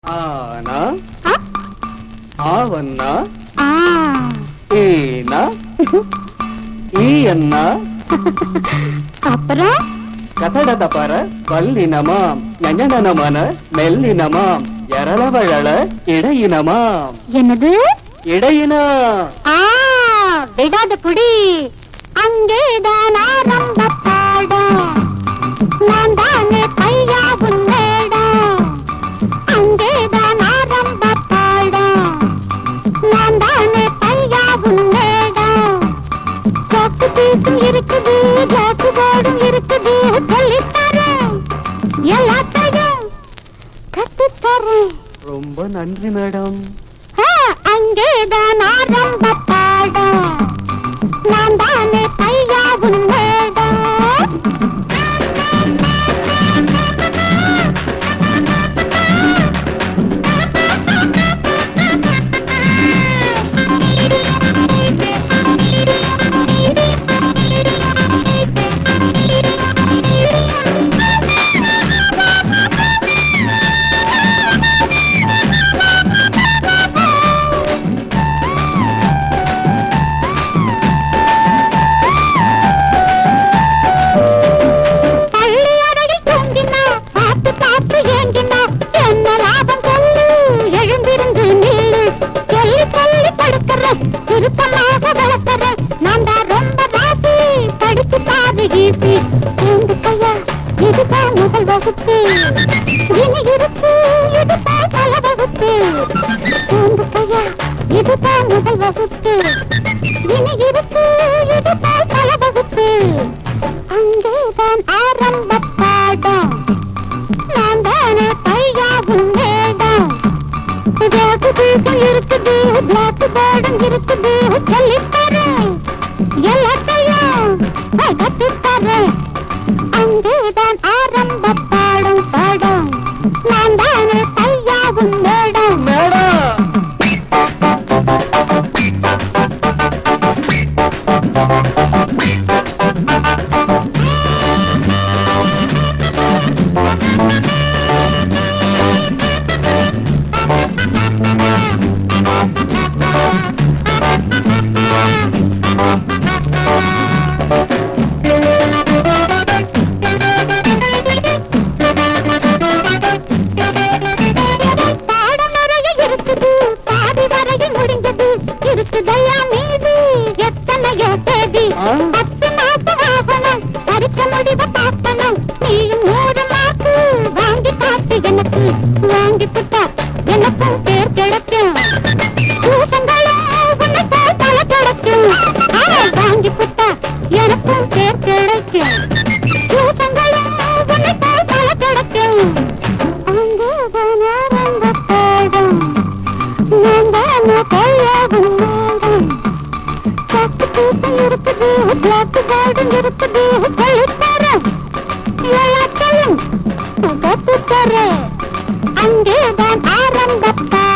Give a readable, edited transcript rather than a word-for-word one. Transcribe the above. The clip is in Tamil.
ஆனா ஆ? ஆவன்னா ஆ. ஏனா ஈ அண்ணா அப்புறம் கதடத பர வல்லினமாம் ஞஞனமன மெல்லினமாம் எரளவழல இடையினமாம் என்னது? இடையினா ஆ, விடாத புடி. அங்கேதான் ஆரம்ப பாடம். நான் தானே பையா உன்னேடம். அங்கேதான் ஆரம்ப பாடம். நான் தானே பையா உன்னேடம். சாக்கு பீசும் இருக்குது, ஜாக்கு போர்டும் இருக்குது. சொல்லித்தரேன், எல்லாத்தையும் கத்துத்தரேன். ரொம்ப நன்றி மேடம். அங்கேதான் ஆரம்ப பாடம். நான் தானே பையா உன்னேடம். இதுதான் முதல் வகுப்பு. இனி இருக்கு இதுதான் பல வகுப்பு. இதுதான் முதல் வகுப்பு. இனி இருக்கு இதுதான் பல வகுப்பு. அங்கேதான் ஆரம்ப பாடம். நான் தானே பையா உன்னேடம். ஜாக்கு பீசும் இருக்குது, பிளாக் போர்டும் இருக்குது. சொல்லித்தரேன், எல்லாத்தையும் கத்துத்தரேன். அங்கேதான் ஆரம்ப பாடம் பாடம். நான் தானே பையா உன்னேடம். மேடம் பாடம் நிறைய இருக்குது, பாதி வரையில் முடிஞ்சது. இருக்குதையா மீது எத்தனையோ தேதி. ஆ? 10 மாசம் ஆகணும், பறிக்க முடிவ பார்க்கணும். நீயும் 100 மாசு வாங்கி காட்டு எனக்கு. வாங்கி புட்டா எனக்கும் பேர் கிடைக்கும். பூசங்களும் உன்னை போல் பல கிடைக்கும். வாங்கி புட்டா எனக்கும் பேர் கிடைக்கும். பூசங்களும் உன்னை போல் பல கிடைக்கும். அங்கேதான் ஆரம்ப பாடம். நான் தானே பையா உன்னேடம். சாக்கு பீசும் இருக்குது, பிளாக் போர்டும் இருக்குது. சொல்லித்தரேன், எல்லாத்தையும் கத்துத்தரேன். அங்கேதான் ஆரம்ப பாடம்.